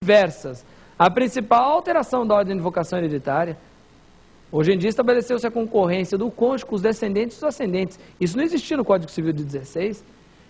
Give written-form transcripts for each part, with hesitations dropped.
diversas. A principal alteração da ordem de invocação hereditária. Hoje em dia estabeleceu-se a concorrência do cônjuge com os descendentes e os ascendentes. Isso não existia no Código Civil de 16.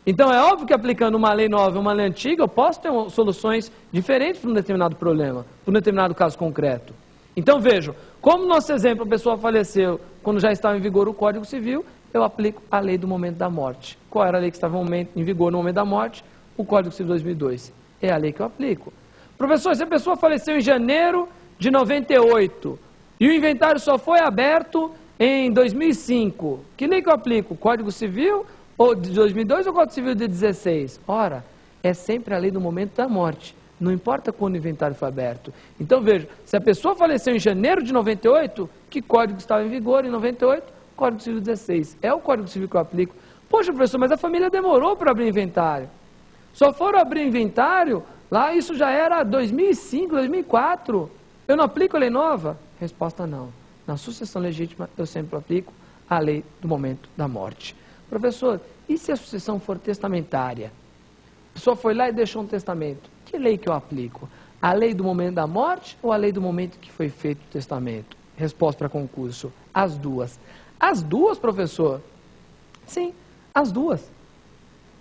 Então é óbvio que aplicando uma lei nova e uma lei antiga, eu posso ter soluções diferentes para um determinado problema, para um determinado caso concreto. Então vejam, como no nosso exemplo a pessoa faleceu quando já estava em vigor o Código Civil, eu aplico a lei do momento da morte. Qual era a lei que estava em vigor no momento da morte? O Código Civil 2002. É a lei que eu aplico. Professor, se a pessoa faleceu em janeiro de 98 e o inventário só foi aberto em 2005, que lei que eu aplico? Código Civil ou de 2002 ou Código Civil de 16? Ora, é sempre a lei do momento da morte. Não importa quando o inventário foi aberto. Então veja, se a pessoa faleceu em janeiro de 98, que código estava em vigor em 98? Código Civil 16. É o Código Civil que eu aplico. Poxa, professor, mas a família demorou para abrir inventário. Só foram abrir inventário, lá isso já era 2005, 2004. Eu não aplico a lei nova? Resposta não. Na sucessão legítima, eu sempre aplico a lei do momento da morte. Professor, e se a sucessão for testamentária? A pessoa foi lá e deixou um testamento. Que lei que eu aplico? A lei do momento da morte ou a lei do momento que foi feito o testamento? Resposta para concurso. As duas. As duas, professor? Sim, as duas.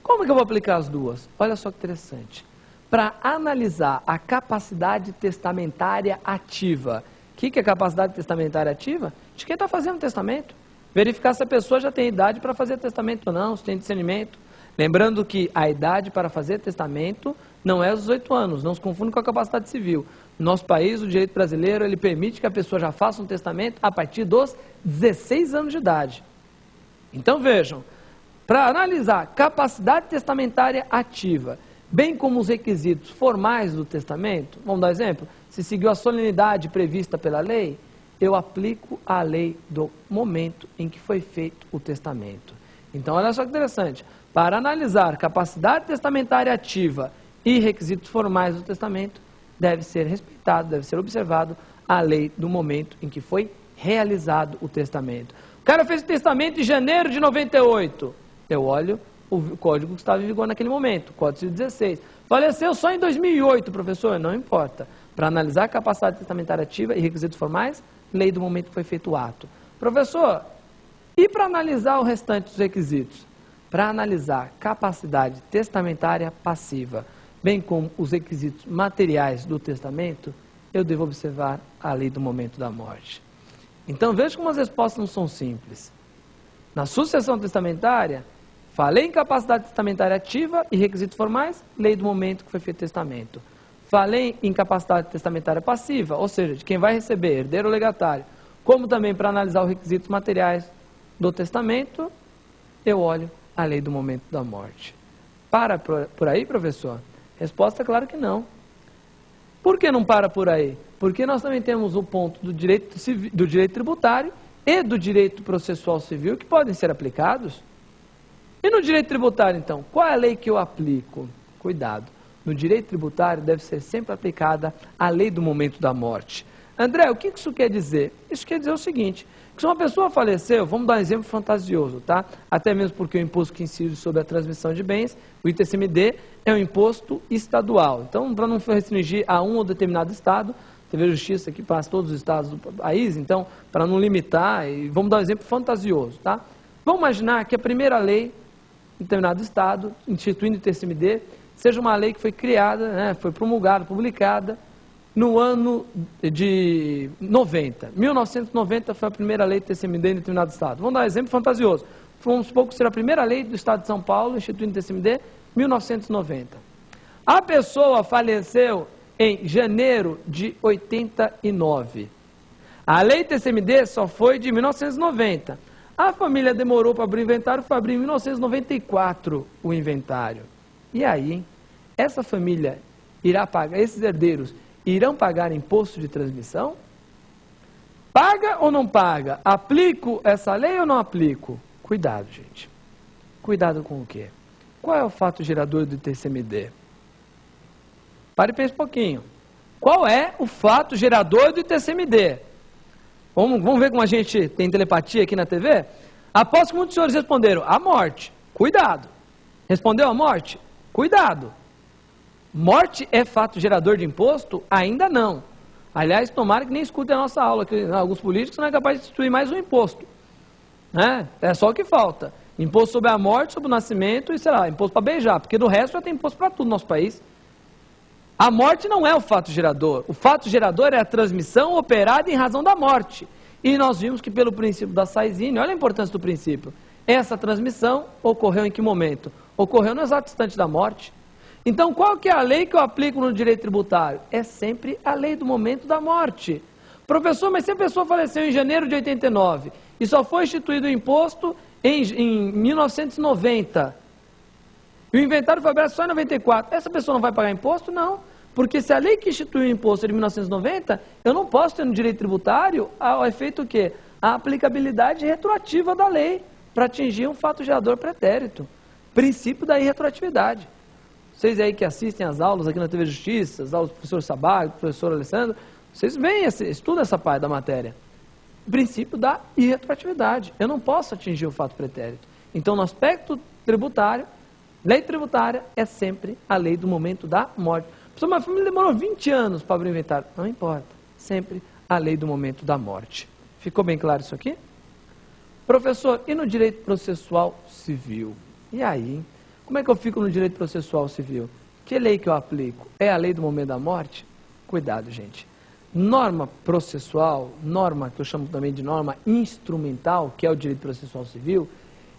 Como que eu vou aplicar as duas? Olha só que interessante. Para analisar a capacidade testamentária ativa. O que é capacidade testamentária ativa? De quem está fazendo o testamento. Verificar se a pessoa já tem idade para fazer testamento ou não, se tem discernimento. Lembrando que a idade para fazer testamento não é os 18 anos, não se confunde com a capacidade civil. No nosso país, o direito brasileiro, ele permite que a pessoa já faça um testamento a partir dos 16 anos de idade. Então vejam, para analisar capacidade testamentária ativa, bem como os requisitos formais do testamento, vamos dar um exemplo, se seguiu a solenidade prevista pela lei, eu aplico a lei do momento em que foi feito o testamento. Então olha só que interessante, para analisar capacidade testamentária ativa e requisitos formais do testamento, deve ser respeitado, deve ser observado a lei do momento em que foi realizado o testamento. O cara fez o testamento em janeiro de 98. Eu olho o código que estava em vigor naquele momento, Código Civil 16. Faleceu só em 2008, professor? Não importa. Para analisar a capacidade testamentária ativa e requisitos formais, lei do momento que foi feito o ato. Professor, e para analisar o restante dos requisitos? Para analisar capacidade testamentária passiva, bem como os requisitos materiais do testamento, eu devo observar a lei do momento da morte. Então veja como as respostas não são simples. Na sucessão testamentária, falei em capacidade testamentária ativa e requisitos formais, lei do momento que foi feito o testamento. Falei em capacidade testamentária passiva, ou seja, de quem vai receber, herdeiro ou legatário, como também para analisar os requisitos materiais do testamento, eu olho a lei do momento da morte. Para por aí, professor? Resposta, claro que não. Por que não para por aí? Porque nós também temos o ponto do direito tributário e do direito processual civil que podem ser aplicados. E no direito tributário, então, qual é a lei que eu aplico? Cuidado, no direito tributário deve ser sempre aplicada a lei do momento da morte. André, o que isso quer dizer? Isso quer dizer o seguinte, que se uma pessoa faleceu, vamos dar um exemplo fantasioso, tá? Até mesmo porque o imposto que incide sobre a transmissão de bens, o ITCMD, é um imposto estadual. Então, para não restringir a um ou determinado estado, teve a justiça que passa todos os estados do país, então, para não limitar, e vamos dar um exemplo fantasioso, tá? Vamos imaginar que a primeira lei em determinado estado, instituindo o ITCMD, seja uma lei que foi criada, né, foi promulgada, publicada, no ano de 90. 1990 foi a primeira lei do TCMD em determinado estado. Vamos dar um exemplo fantasioso. Vamos supor que será a primeira lei do estado de São Paulo, instituindo o TCMD, 1990. A pessoa faleceu em janeiro de 89. A lei TCMD só foi de 1990. A família demorou para abrir o inventário, foi abrir em 1994 o inventário. E aí, hein? Essa família irá pagar, esses herdeiros irão pagar imposto de transmissão? Paga ou não paga? Aplico essa lei ou não aplico? Cuidado, gente. Cuidado com o quê? Qual é o fato gerador do ITCMD? Pare e pense um pouquinho. Qual é o fato gerador do ITCMD? Vamos ver como a gente tem telepatia aqui na TV? Aposto que muitos senhores responderam, a morte. Cuidado. Respondeu a morte? Cuidado. Morte é fato gerador de imposto? Ainda não. Aliás, tomara que nem escutem a nossa aula, que alguns políticos não é capaz de instituir mais um imposto. Né? É só o que falta. Imposto sobre a morte, sobre o nascimento e, sei lá, imposto para beijar, porque do resto já tem imposto para tudo no nosso país. A morte não é o fato gerador. O fato gerador é a transmissão operada em razão da morte. E nós vimos que pelo princípio da Saizine, olha a importância do princípio, essa transmissão ocorreu em que momento? Ocorreu no exato instante da morte. Então, qual que é a lei que eu aplico no direito tributário? É sempre a lei do momento da morte. Professor, mas se a pessoa faleceu em janeiro de 89 e só foi instituído o imposto em 1990, e o inventário foi aberto só em 94, essa pessoa não vai pagar imposto? Não. Porque se a lei que instituiu o imposto é de 1990, eu não posso ter no direito tributário ao efeito o quê? A aplicabilidade retroativa da lei para atingir um fato gerador pretérito. Princípio da irretroatividade. Vocês aí que assistem às aulas aqui na TV Justiça, as aulas do professor Sabag, do professor Alessandro, vocês veem, estudam essa parte da matéria. Princípio da irretroatividade. Eu não posso atingir o fato pretérito. Então, no aspecto tributário, lei tributária é sempre a lei do momento da morte. Uma família demorou 20 anos para abrir o inventário. Não importa. Sempre a lei do momento da morte. Ficou bem claro isso aqui? Professor, e no direito processual civil? E aí? Como é que eu fico no direito processual civil? Que lei que eu aplico? É a lei do momento da morte? Cuidado, gente. Norma processual, norma que eu chamo também de norma instrumental, que é o direito processual civil,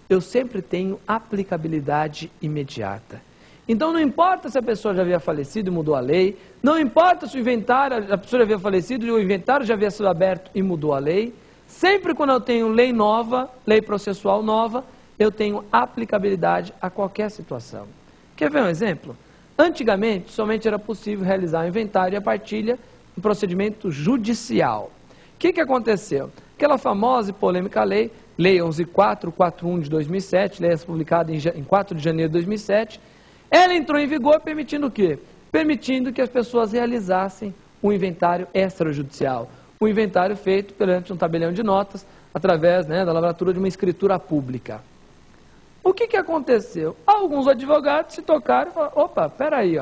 eu sempre tenho aplicabilidade imediata. Então não importa se a pessoa já havia falecido e mudou a lei, não importa se o inventário, a pessoa já havia falecido e o inventário já havia sido aberto e mudou a lei, sempre quando eu tenho lei nova, lei processual nova, eu tenho aplicabilidade a qualquer situação. Quer ver um exemplo? Antigamente, somente era possível realizar o inventário e a partilha em procedimento judicial. O que aconteceu? Aquela famosa e polêmica lei 11.441 de 2007, lei essa publicada em 4 de janeiro de 2007, ela entrou em vigor permitindo o quê? Permitindo que as pessoas realizassem um inventário extrajudicial. Um inventário feito perante um tabelião de notas, através da lavratura de uma escritura pública. O que aconteceu? Alguns advogados se tocaram e falaram, opa, peraí,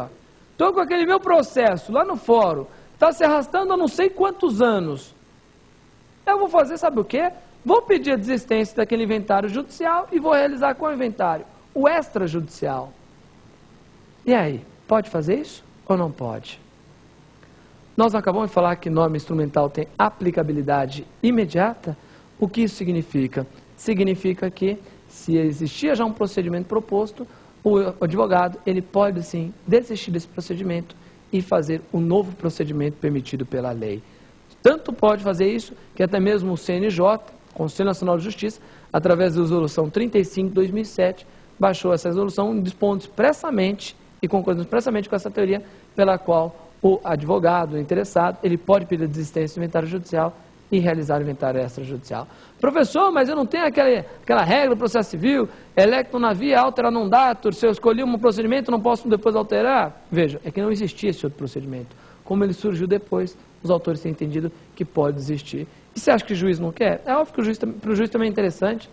estou com aquele meu processo lá no fórum, está se arrastando há não sei quantos anos. Eu vou fazer, sabe o quê? Vou pedir a desistência daquele inventário judicial e vou realizar qual inventário? O extrajudicial. E aí, pode fazer isso ou não pode? Nós acabamos de falar que norma instrumental tem aplicabilidade imediata. O que isso significa? Significa que, se existia já um procedimento proposto, o advogado ele pode sim desistir desse procedimento e fazer um novo procedimento permitido pela lei. Tanto pode fazer isso que até mesmo o CNJ, Conselho Nacional de Justiça, através da resolução 35 de 2007, baixou essa resolução dispondo expressamente e concordando expressamente com essa teoria pela qual o advogado, o interessado, ele pode pedir a desistência do inventário judicial e realizar o inventário extrajudicial. Professor, mas eu não tenho aquela regra do processo civil, electo navia, altera non datur, se eu escolhi um procedimento, não posso depois alterar? Veja, é que não existia esse outro procedimento. Como ele surgiu depois, os autores têm entendido que pode existir. E você acha que o juiz não quer? É óbvio que para o juiz também é interessante,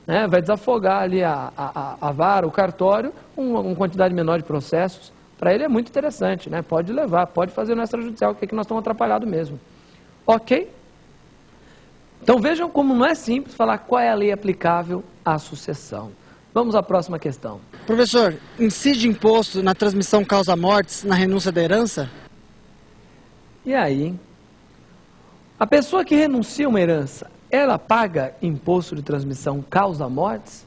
né? Vai desafogar ali a vara, o cartório, uma quantidade menor de processos. Para ele é muito interessante, né? Pode levar, pode fazer no extrajudicial, que é que nós estamos atrapalhados mesmo. Ok? Então vejam como não é simples falar qual é a lei aplicável à sucessão. Vamos à próxima questão. Professor, incide imposto na transmissão causa-mortes na renúncia da herança? E aí? A pessoa que renuncia uma herança, ela paga imposto de transmissão causa-mortes?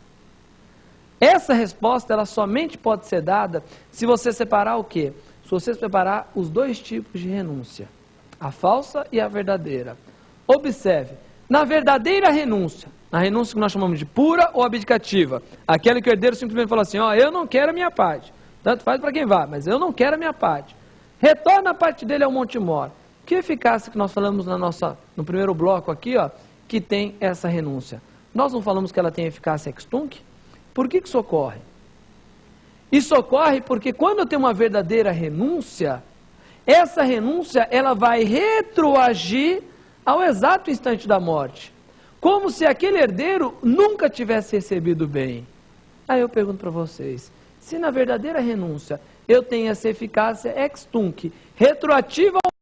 Essa resposta ela somente pode ser dada se você separar o quê? Se você separar os dois tipos de renúncia, a falsa e a verdadeira. Observe, na verdadeira renúncia, na renúncia que nós chamamos de pura ou abdicativa, aquela que o herdeiro simplesmente fala assim, eu não quero a minha parte, tanto faz para quem vá, mas eu não quero a minha parte. Retorna a parte dele ao Montemor. Que eficácia que nós falamos no primeiro bloco aqui, que tem essa renúncia? Nós não falamos que ela tem eficácia ex tunc? Por que isso ocorre? Isso ocorre porque quando eu tenho uma verdadeira renúncia, essa renúncia ela vai retroagir ao exato instante da morte, como se aquele herdeiro nunca tivesse recebido bem. Aí eu pergunto para vocês, se na verdadeira renúncia eu tenho essa eficácia ex tunc, retroativa ao